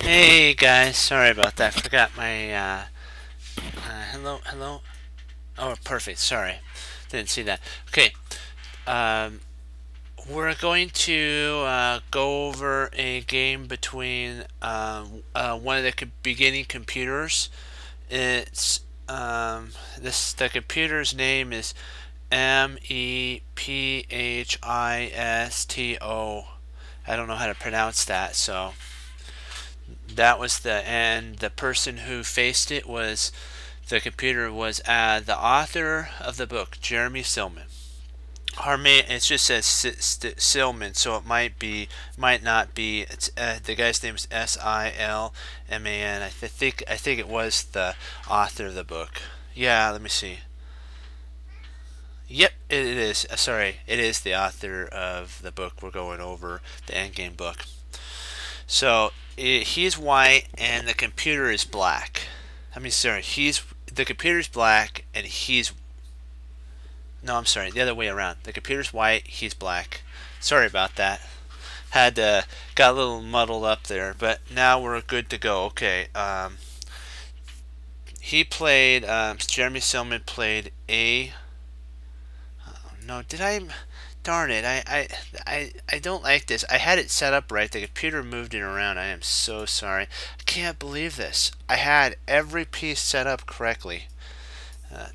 Hey guys, sorry about that. Forgot my hello. Oh, perfect. Sorry, didn't see that. Okay, um, we're going to go over a game between one of the beginning computers. It's the computer's name is Mephisto. I don't know how to pronounce that, so that was the person who faced it was the computer was the author of the book, Jeremy Silman. It just says Silman, so it might not be. It's the guy's name is Silman. I think it was the author of the book. Yeah, let me see. Yep, it is. Sorry, it is the author of the book we're going over, the Endgame book. So he's white and the computer is black. I mean, sorry, he's the computer's black and he's no, I'm sorry, the other way around. The computer's white, he's black. Sorry about that. Had got a little muddled up there, but now we're good to go. Okay. He played. Jeremy Silman played a. Oh, no, did I? Darn it! I don't like this. I had it set up right. The computer moved it around. I am so sorry. I can't believe this. I had every piece set up correctly.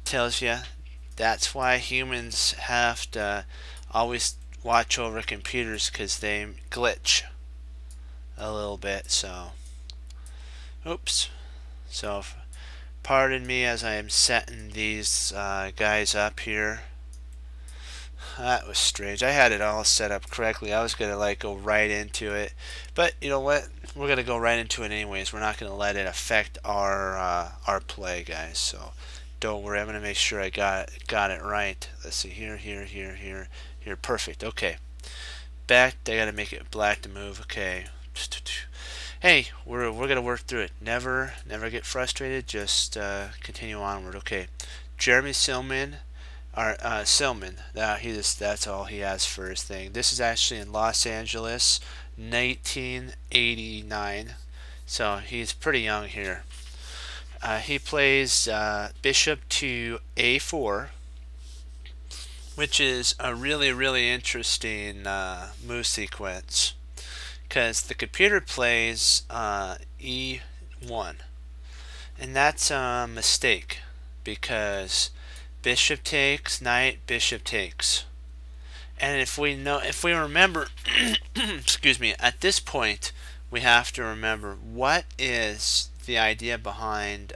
Tells you that's why humans have to always watch over computers because they glitch a little bit. So, oops. So, pardon me as I am setting these guys up here. That was strange. I had it all set up correctly. I was gonna like go right into it, but you know what? We're gonna go right into it anyways. We're not gonna let it affect our play, guys. So don't worry. I'm gonna make sure I got it right. Let's see here, here. Perfect. Okay. Back. I gotta make it black to move. Okay. Hey, we're gonna work through it. Never get frustrated. Just continue onward. Okay. Jeremy Silman. Silman. That's all he has for his thing. This is actually in Los Angeles, 1989. So he's pretty young here. He plays bishop to a4, which is a really interesting move sequence because the computer plays e1, and that's a mistake because bishop takes, knight, bishop takes. And if we remember, excuse me, at this point, we have to remember what is the idea behind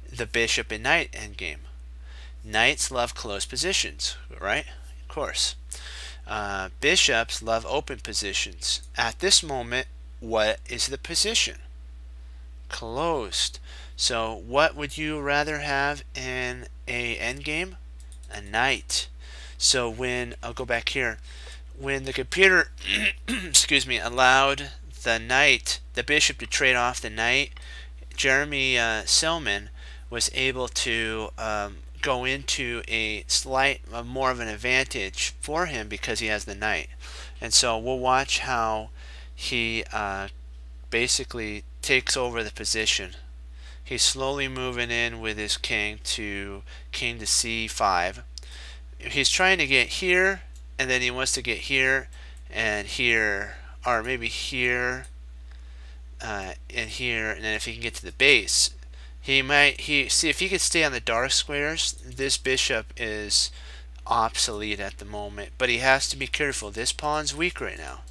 the bishop and knight endgame. Knights love close positions, right? Of course. Bishops love open positions. At this moment, what is the position? Closed. So what would you rather have in a endgame? A knight. So when I'll go back here, when the computer excuse me, allowed the bishop to trade off the knight, Jeremy Silman was able to go into a more of an advantage for him because he has the knight. And so we'll watch how he basically takes over the position. He's slowly moving in with his king to c5. He's trying to get here, and then he wants to get here and here, or maybe here and here, and then if he can get to the base, see if he could stay on the dark squares. This bishop is obsolete at the moment, but he has to be careful. This pawn's weak right now.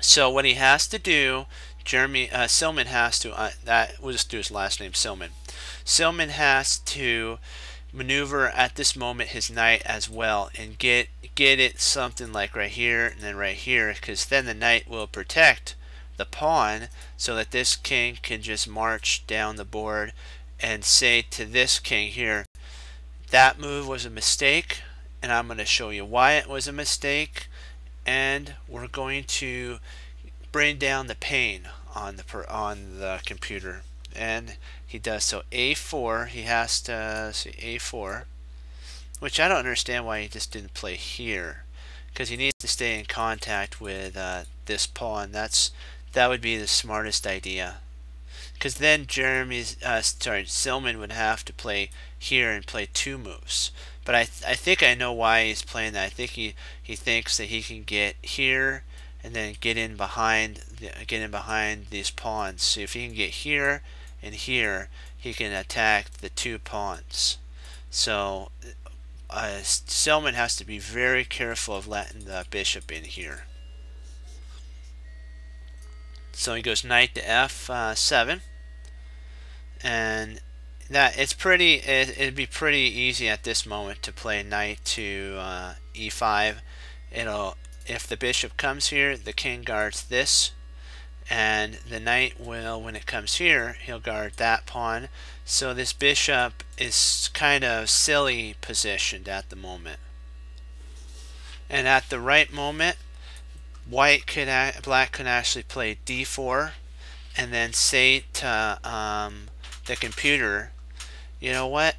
So what he has to do, Silman has to, we'll just do his last name, Silman. Silman has to maneuver at this moment his knight as well and get it something like right here and then right here, because then the knight will protect the pawn so that this king can just march down the board and say to this king here, that move was a mistake, and I'm going to show you why it was a mistake, and we're going to bring down the pain on the computer. And he does. So a4, he has to see a4, which I don't understand why he just didn't play here, because he needs to stay in contact with this pawn. That's that would be the smartest idea. Because then Silman would have to play here and play 2 moves. But I think I know why he's playing that. I think he thinks that he can get here and then get in behind these pawns. So if he can get here and here, he can attack the 2 pawns. So Silman has to be very careful of letting the bishop in here. So he goes knight to f7, and that it'd be pretty easy at this moment to play knight to e5. If the bishop comes here, the king guards this, and the knight will, when it comes here, he'll guard that pawn. So this bishop is kind of silly positioned at the moment. And at the right moment, black could actually play d4 and then say to the computer, you know what?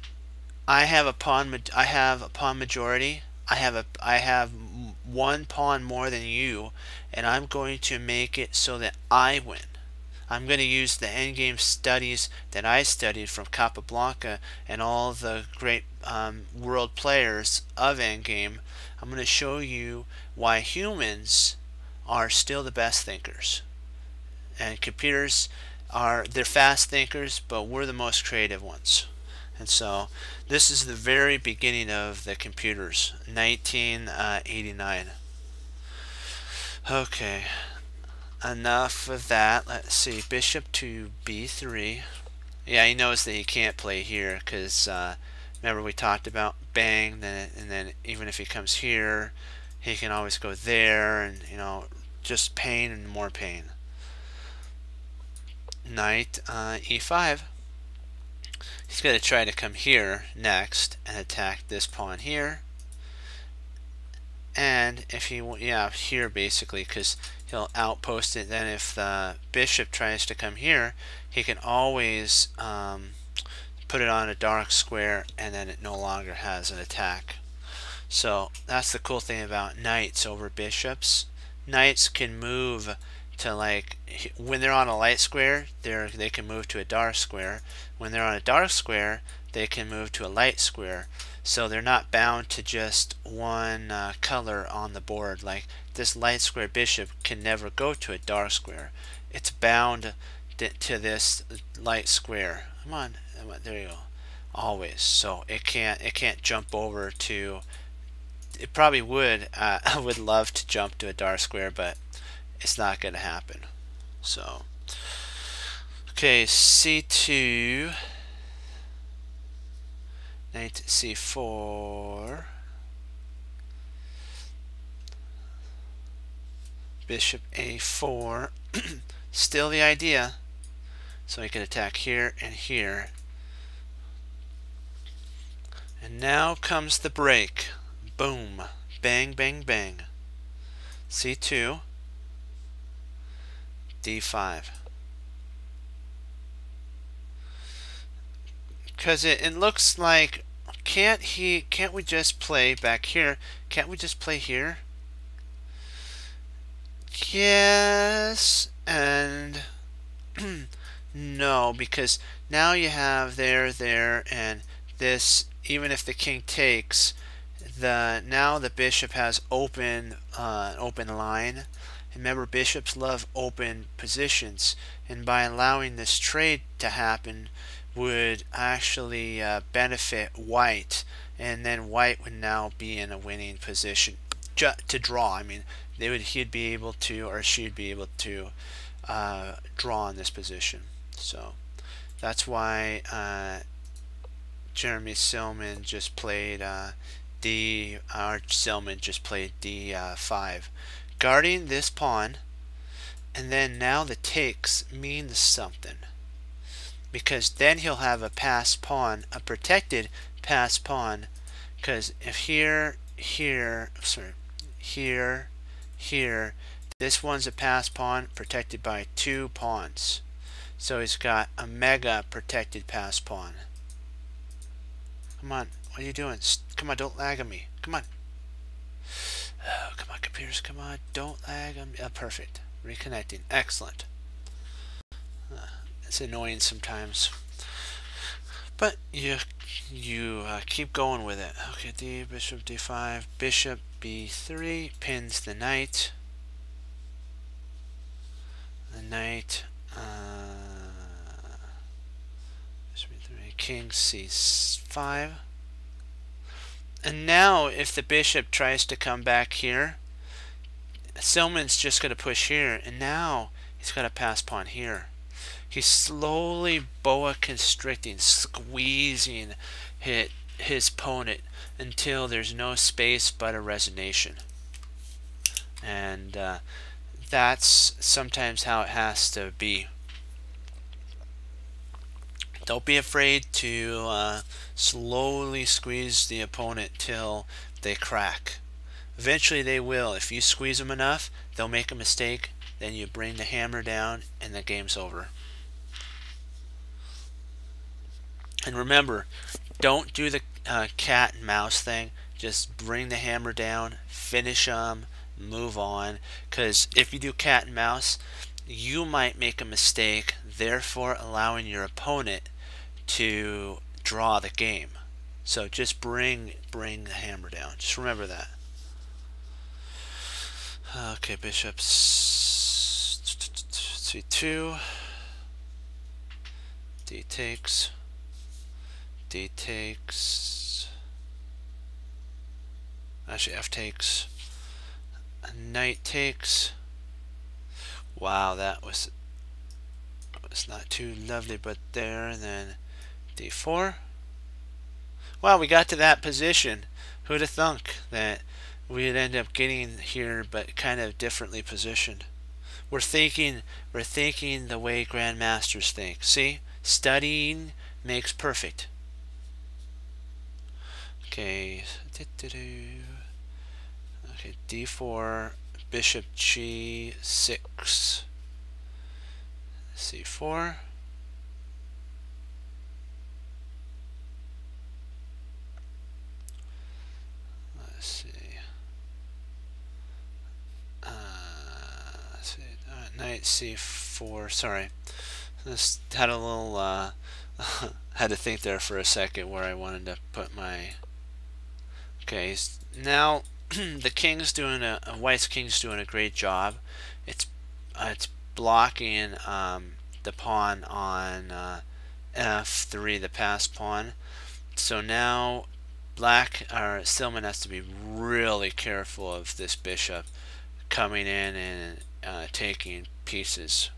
I have a pawn majority. I have 1 pawn more than you, and I'm going to make it so that I win. I'm going to use the endgame studies that I studied from Capablanca and all the great world players of endgame. I'm going to show you why humans are still the best thinkers, and computers they're fast thinkers, but we're the most creative ones. And so this is the very beginning of the computers, 1989. Okay, enough of that. Let's see, bishop to b3. Yeah, he knows that he can't play here because remember we talked about bang, and then even if he comes here, he can always go there, and just pain and more pain. Knight e5. He's going to try to come here next and attack this pawn here. And if he, here basically, because he'll outpost it. Then if the bishop tries to come here, he can always put it on a dark square, and then it no longer has an attack. So that's the cool thing about knights over bishops. Knights can move to, like, when they're on a light square, they can move to a dark square. When they're on a dark square, they can move to a light square. So they're not bound to just one color on the board. Like this light square bishop can never go to a dark square. It's bound to this light square. Come on, there you go. Always. So it can't jump over to. It probably would. I would love to jump to a dark square, but it's not going to happen. So, okay, c2, knight c4, bishop a4. Still the idea. So he can attack here and here. And now comes the break. Boom. Bang, bang, bang. c2, d5. Because it looks like, can't we just play back here? Can't we just play here? Yes and no, because now you have there, and this, even if the king takes, now the bishop has open line. Remember, bishops love open positions, and by allowing this trade to happen would actually benefit white, and then white would now be in a winning position to draw. I mean, he'd be able to, or she'd be able to draw in this position. So that's why Jeremy Silman just played Silman just played d5, guarding this pawn. And then now the takes means something, because then he'll have a passed pawn, a protected passed pawn, because if here, this one's a passed pawn protected by 2 pawns. So he's got a mega protected passed pawn. Come on, what are you doing? Come on, don't lag on me. Come on. Oh, come on, computers, come on, don't lag on me. Oh, perfect. reconnecting. Excellent. It's annoying sometimes, but you keep going with it. Okay, D, bishop D5, bishop B3 pins the knight. The knight, bishop B3, king C5. And now if the bishop tries to come back here, Silman's just going to push here, and now he's got to pass pawn here. He's slowly boa constricting, squeezing his opponent until there's no space but a resignation. And that's sometimes how it has to be. Don't be afraid to slowly squeeze the opponent till they crack. Eventually they will. If you squeeze them enough, they'll make a mistake, then you bring the hammer down and the game's over. And remember, don't do the cat and mouse thing. Just bring the hammer down, finish them, move on. Because if you do cat and mouse, you might make a mistake, therefore allowing your opponent to draw the game. So just bring the hammer down. Just remember that. Okay, bishop C2, D takes, D takes, actually F takes, knight takes. Wow, that was not too lovely, but there, and then D4. Wow, we got to that position. Who'd have thunk that we'd end up getting here, but kind of differently positioned. We're thinking the way grandmasters think. See, studying makes perfect. Okay, okay, D4, bishop G6, C4. Let's see. Knight C4. Sorry, just had a little had to think there for a second where I wanted to put my. Okay, now the king's doing white's king's doing a great job. It's blocking the pawn on F3, the passed pawn. So now black or Silman has to be really careful of this bishop coming in and taking pieces.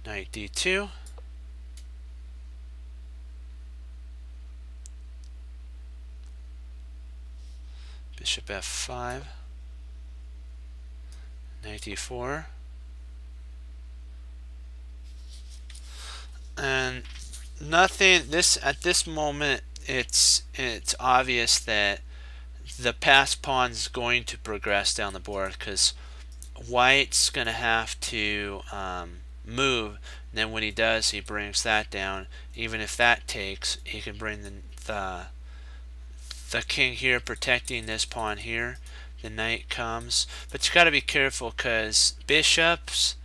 Knight D2. Bishop F5. Knight D4. And nothing. At this moment, it's obvious that the passed pawn's going to progress down the board because white's going to have to move. And then when he does, he brings that down. Even if that takes, he can bring the king here, protecting this pawn here. The knight comes, but you got to be careful because bishops,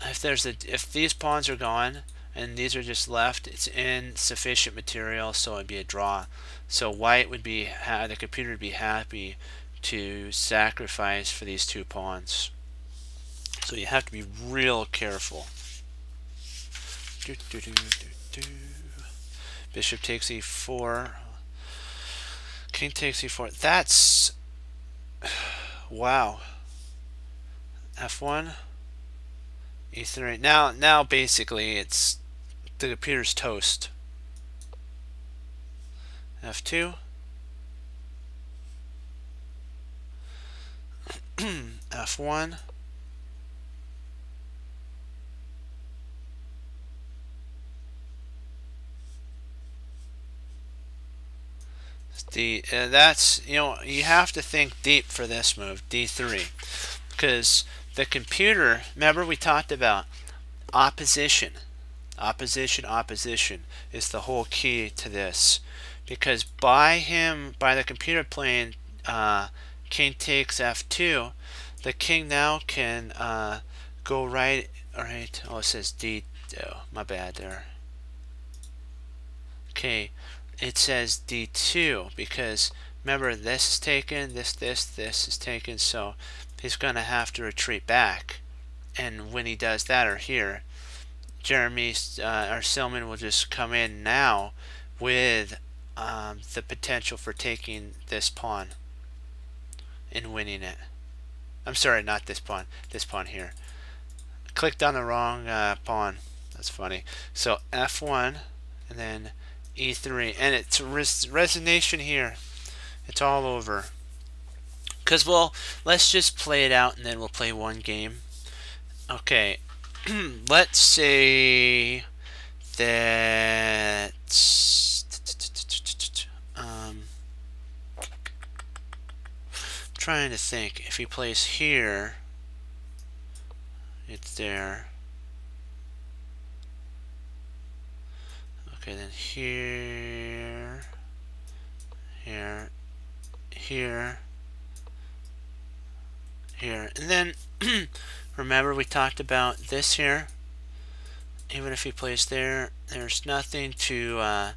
if these pawns are gone and these are just left, it's insufficient material, so it'd be a draw. So white would be, the computer would be happy to sacrifice for these two pawns. So you have to be real careful. Bishop takes e4. King takes e4. That's wow. F1, e3. Now basically it's the computer's toast. F2. F1. That's, you have to think deep for this move, D3, because the computer, remember we talked about opposition is the whole key to this, because by the computer playing king takes F2, the king now can go right. All right. Oh, it says D. Oh, my bad there. Okay, it says D2 because remember this is taken, this is taken, so he's gonna have to retreat back. And when he does that, or here, Jeremy or Silman will just come in now with the potential for taking this pawn and winning it. I'm sorry, not this pawn here. Clicked on the wrong pawn. That's funny. So F1 and then E3, and it's resignation here. It's all over. Because, well, let's just play it out and then we'll play one game. Okay, let's say that trying to think, if he plays here, it's there. Okay, then here, here, here, here, and then remember we talked about this here. Even if he plays there, there's nothing to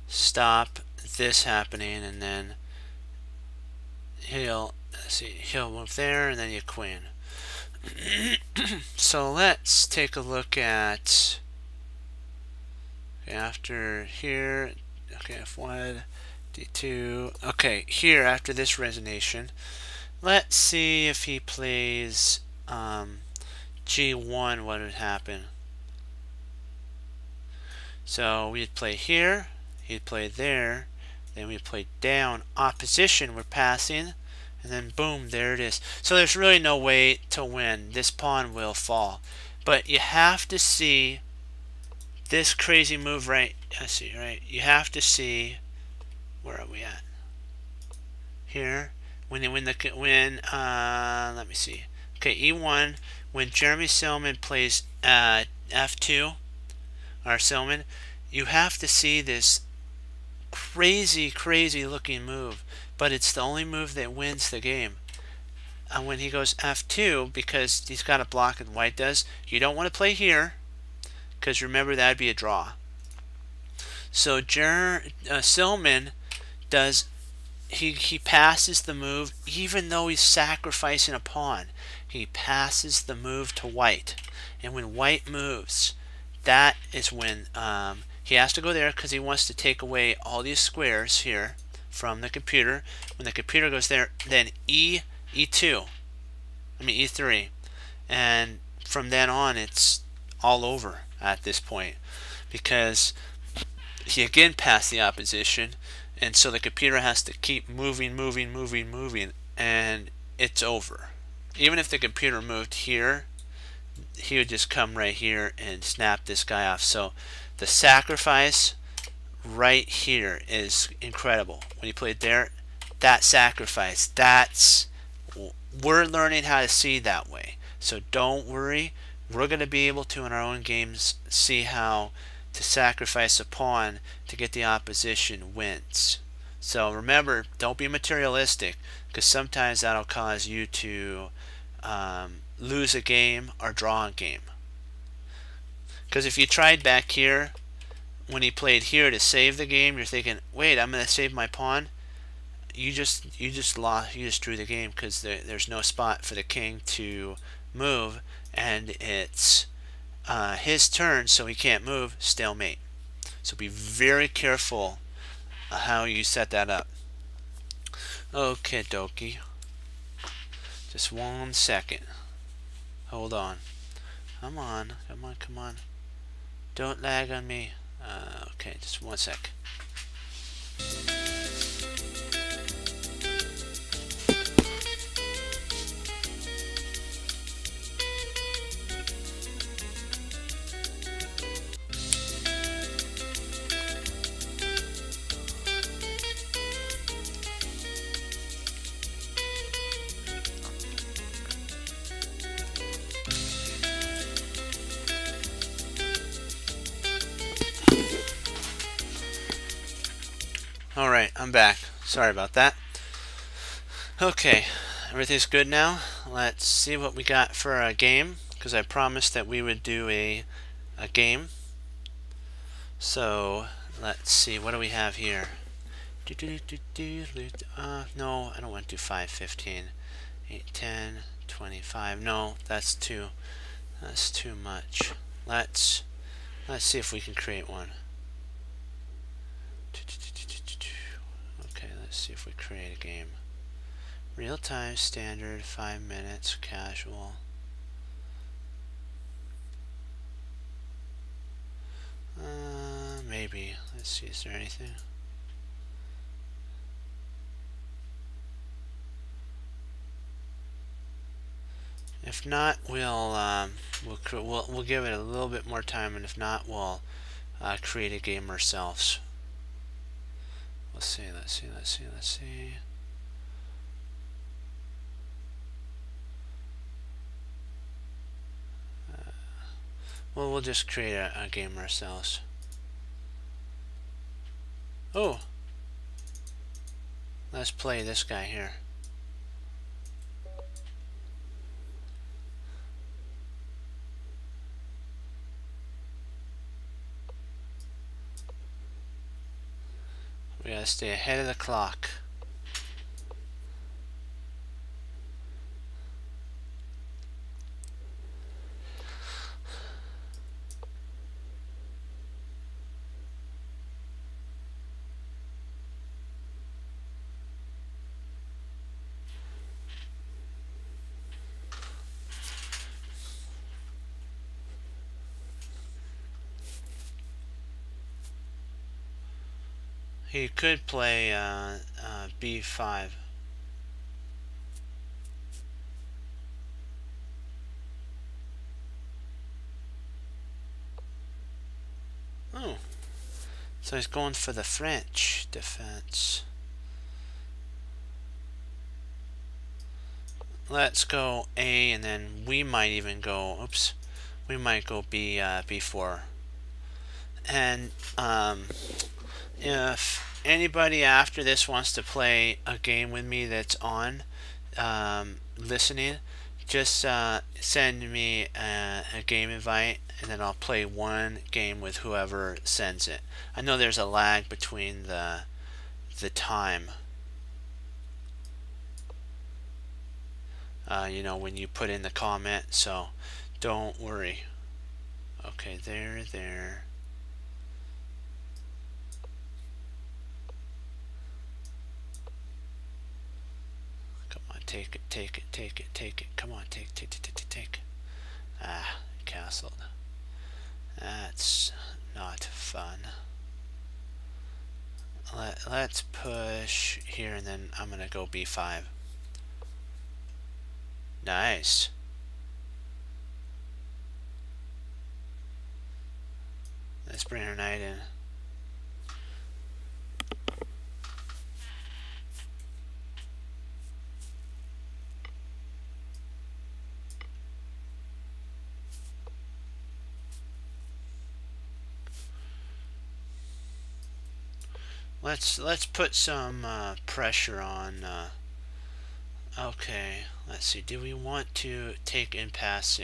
stop this happening, and then he'll move there, and then you queen. So let's take a look at after here. Okay, F1, D2. Okay, here after this resignation, let's see if he plays G1, what would happen. So we'd play here, he'd play there, then we'd play down, opposition, we're passing, and then boom, there it is. So there's really no way to win. This pawn will fall. But you have to see this crazy move right. I see, right? You have to see, where are we at? Here. When let me see. Okay, E1, when Jeremy Silman plays F2, or Silman, you have to see this crazy looking move, but it's the only move that wins the game. And when he goes F2, because he's got a block and white does, you don't want to play here, because remember that'd be a draw. So Silman does, he passes the move even though he's sacrificing a pawn. He passes the move to white, and when white moves, that is when he has to go there because he wants to take away all these squares here from the computer. When the computer goes there, then E3, and from then on it's all over at this point, because he again passed the opposition, and so the computer has to keep moving, and it's over. Even if the computer moved here, he would just come right here and snap this guy off. So the sacrifice right here is incredible. When you played there, that sacrifice, we're learning how to see that way. So don't worry, we're going to be able to in our own games see how to sacrifice a pawn to get the opposition wins. So remember, don't be materialistic, because sometimes that'll cause you to lose a game or draw a game. Because if you tried back here, when he played here to save the game, you're thinking, wait, I'm going to save my pawn. You just lost. You just drew the game, because there's no spot for the king to move, and it's his turn, so he can't move. Stalemate. So be very careful how you set that up. Okay, dokie. Just 1 second. Hold on. Come on. Don't lag on me. Okay, just 1 sec. Alright, I'm back. Sorry about that. Okay, Everything's good now. Let's see what we got for a game, because I promised that we would do a game. So let's see, what do we have here? No, I don't want to do 5, 15, 8, 10, 25. No, that's too much. Let's see if we can create one. Okay, let's see if we create a game. Real time, standard, 5 minutes, casual. Maybe. Let's see, is there anything? If not, we'll give it a little bit more time, and if not, we'll create a game ourselves. Let's see. Well, we'll just create a game ourselves. Oh, let's play this guy here. We gotta stay ahead of the clock. He could play B5. Oh, so he's going for the French defense. Let's go A, and then we might even go. Oops, we might go B, B4. And if anybody after this wants to play a game with me that's on listening, just send me a game invite, and then I'll play one game with whoever sends it. I know there's a lag between the time. You know, when you put in the comment, so don't worry. Okay, there. Come on, take it. Come on, take. Ah, castled. That's not fun. Let's push here, and then I'm gonna go B5. Nice. Let's bring our knight in. Let's put some pressure on. Okay, let's see. Do we want to take impasse?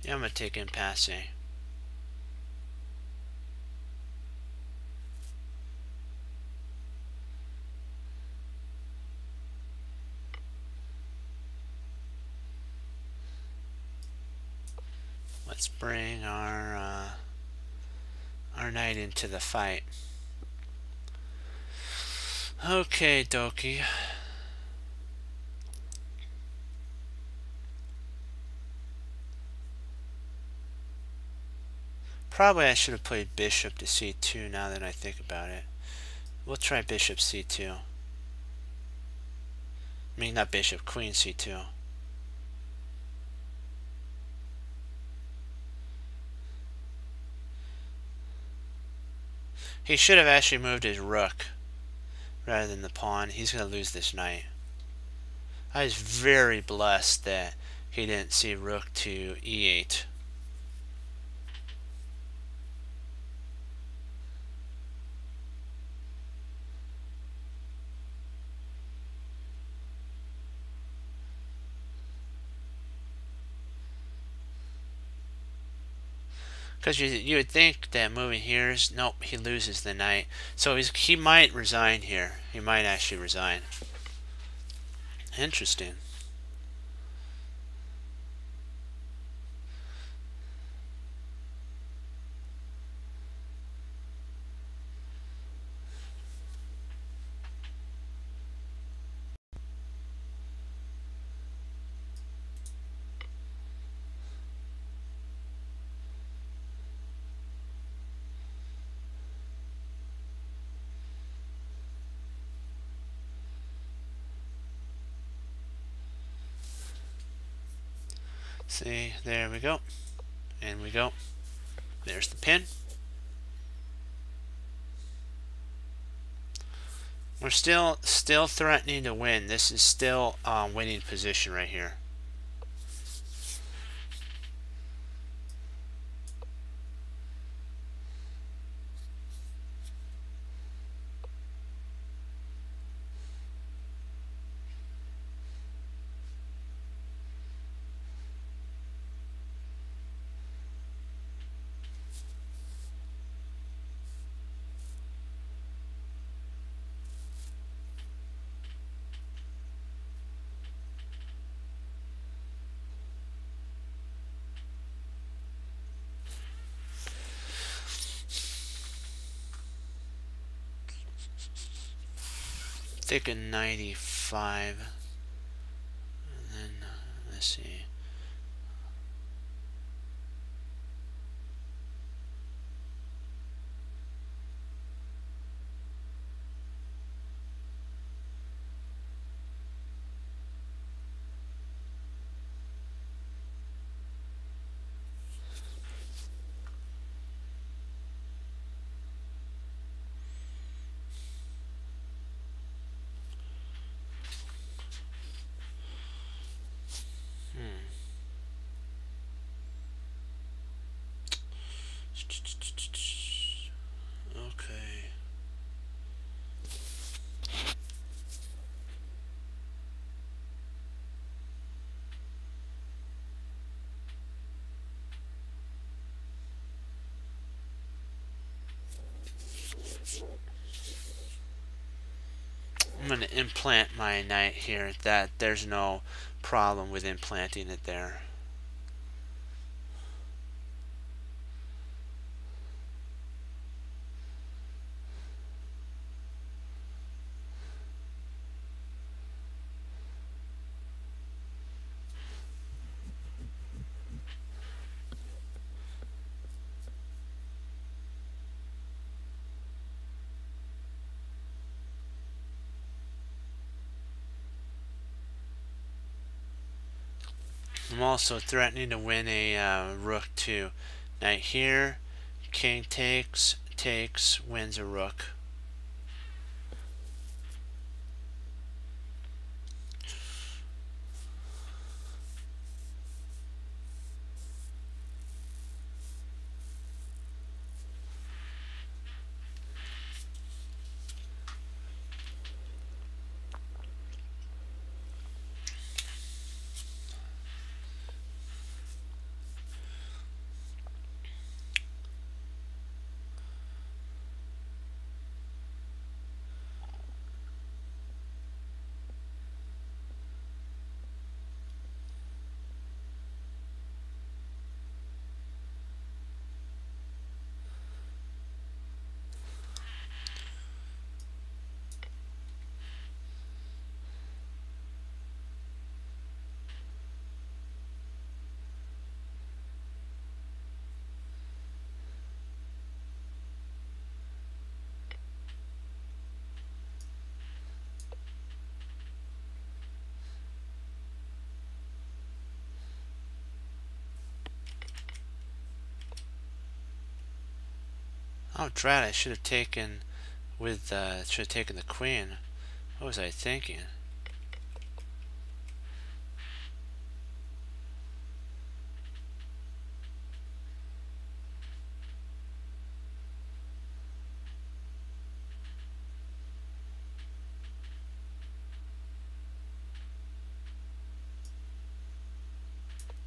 Yeah, I'm gonna take impasse. Let's bring our knight into the fight. Okay, dokie. Probably I should have played bishop to c2 now that I think about it. We'll try bishop c2. I mean, not bishop, queen c2. He should have actually moved his rook rather than the pawn. He's going to lose this knight. I was very blessed that he didn't see rook to e8. Because you would think that moving here is... Nope, he loses the knight. So he might resign here. He might actually resign. Interesting. See, there we go. And we go. There's the pin. We're still threatening to win. This is still winning position right here. Take a 95. And then, let's see. Okay. I'm going to implant my knight here. That there's no problem with implanting it there. I'm also threatening to win a rook too. Knight here, king takes, wins a rook. Oh, drat! I should have taken with should have taken the queen. What was I thinking?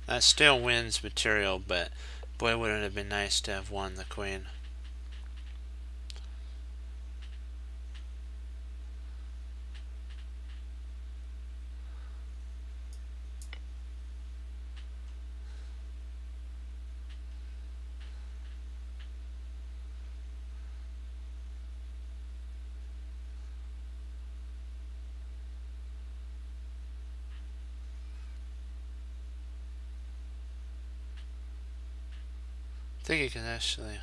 That still wins material, but boy, would it have been nice to have won the queen. I think you can actually,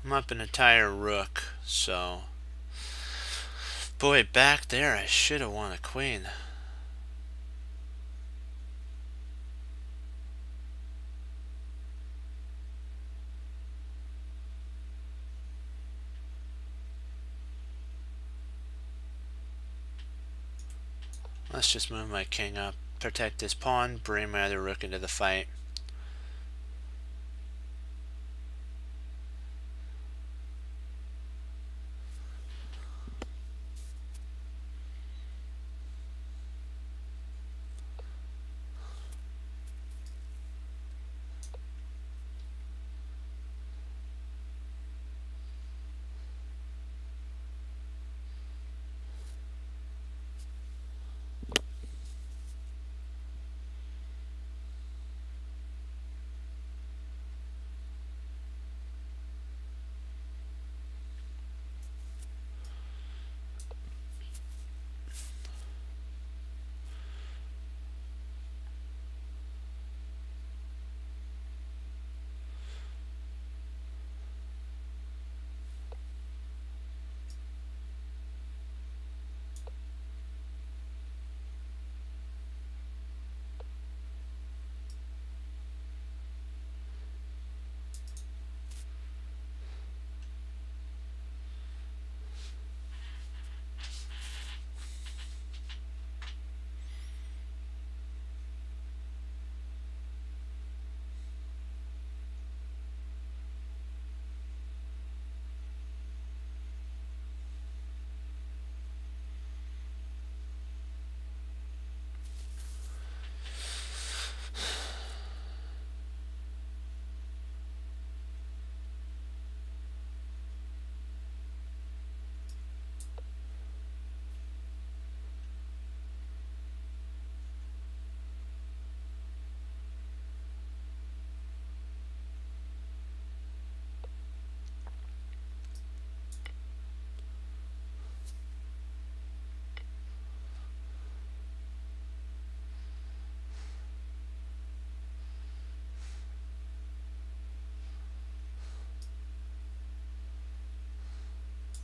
I'm up an entire rook, so. Boy, back there I should have won a queen. Let's just move my king up, protect this pawn, bring my other rook into the fight.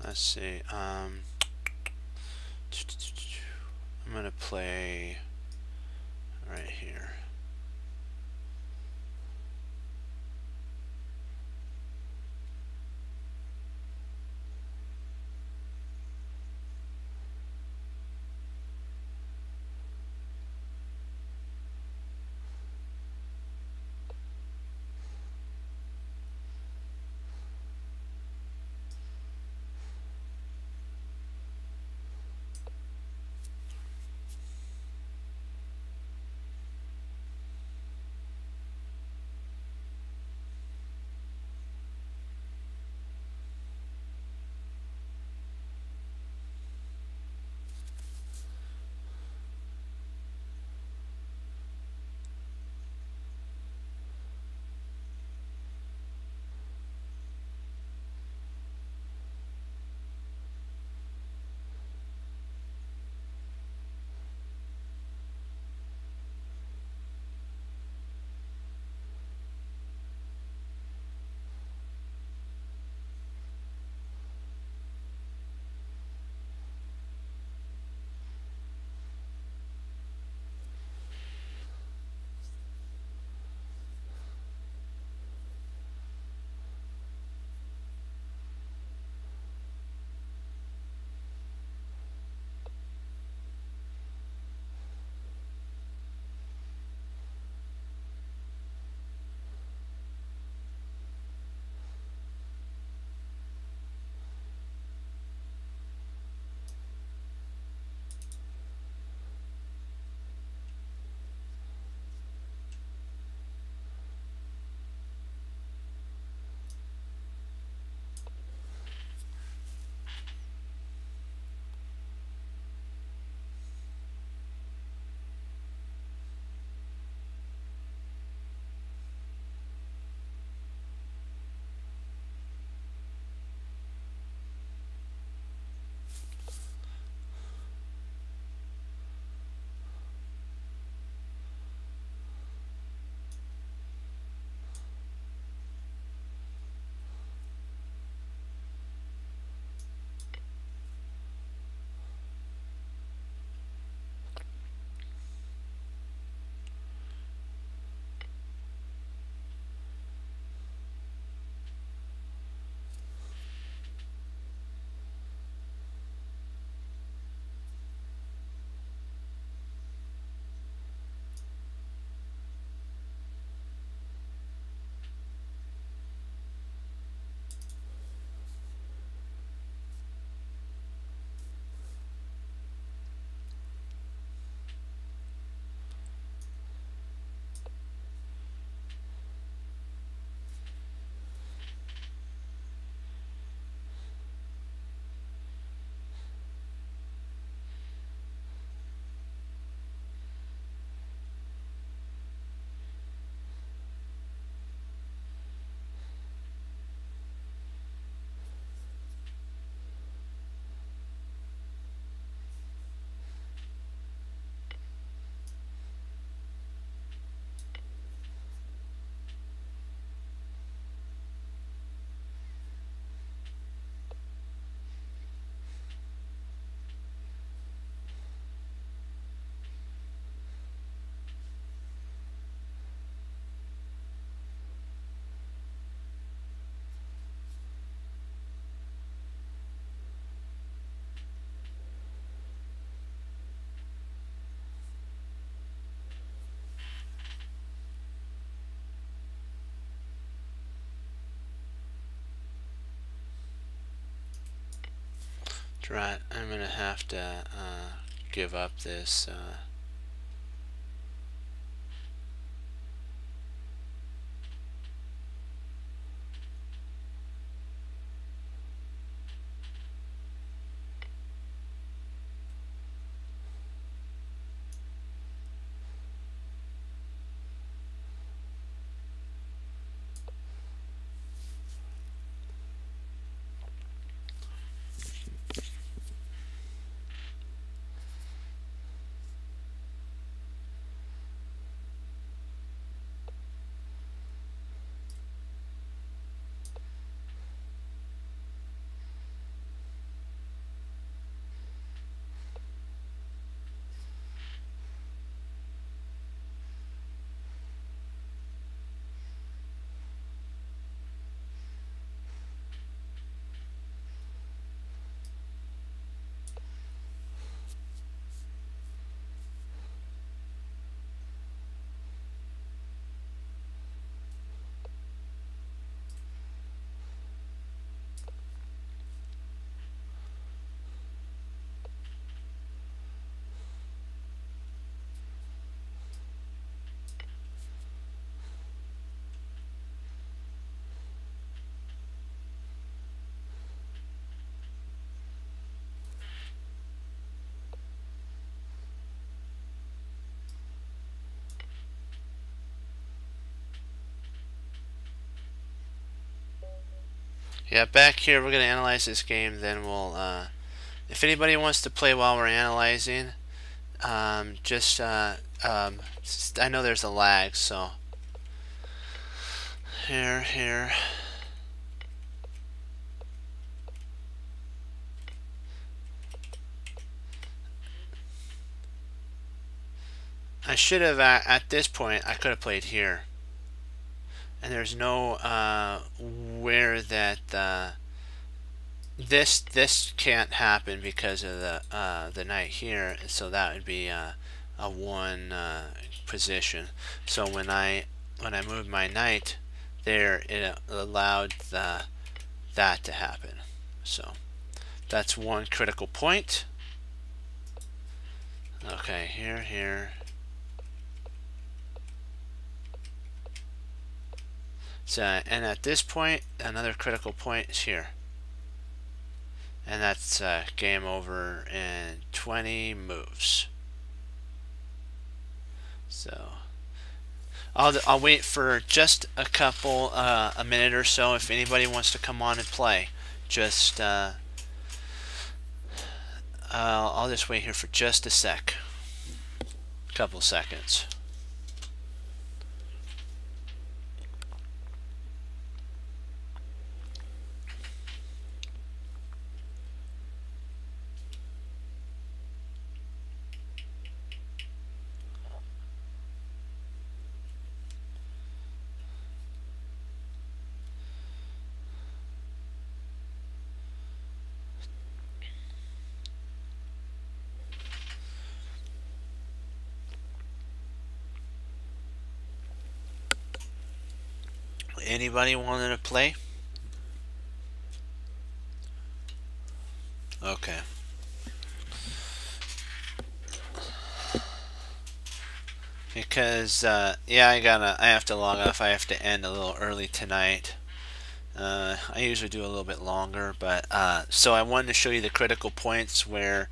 Let's see. I'm gonna play right here. Right, I'm gonna have to give up this. Yeah, back here we're gonna analyze this game. Then we'll, if anybody wants to play while we're analyzing, just I know there's a lag, so here. I should have at this point I could have played here, and there's no where that this can't happen because of the knight here, so that would be a one position. So when I moved my knight there, it allowed that to happen. So that's one critical point. Okay, here. So, and at this point, another critical point is here. And that's game over in 20 moves. So I'll wait for just a couple, a minute or so. If anybody wants to come on and play, just I'll just wait here for just a couple seconds. Anybody wanting to play? Okay. Because yeah, I have to log off. I have to end a little early tonight. I usually do a little bit longer, but so I wanted to show you the critical points where,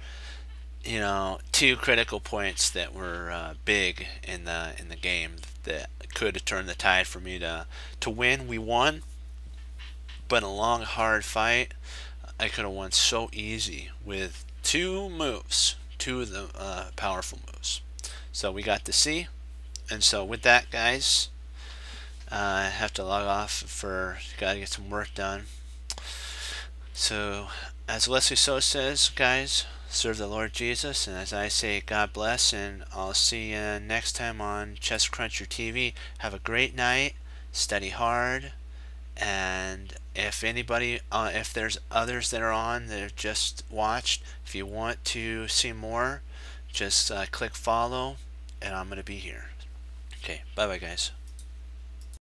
you know, two critical points that were big in the game that could have turned the tide for me to win. We won, but in a long, hard fight, I could have won so easy with two moves, two of the powerful moves. So we got to see, and so with that, guys, I have to log off for gotta get some work done. So as Leslie So says, guys, serve the Lord Jesus, and as I say, God bless, and I'll see you next time on Chess Cruncher TV. Have a great night, study hard, and if anybody, if there's others that are on that have just watched, if you want to see more, just click follow, and I'm going to be here. Okay, bye-bye, guys.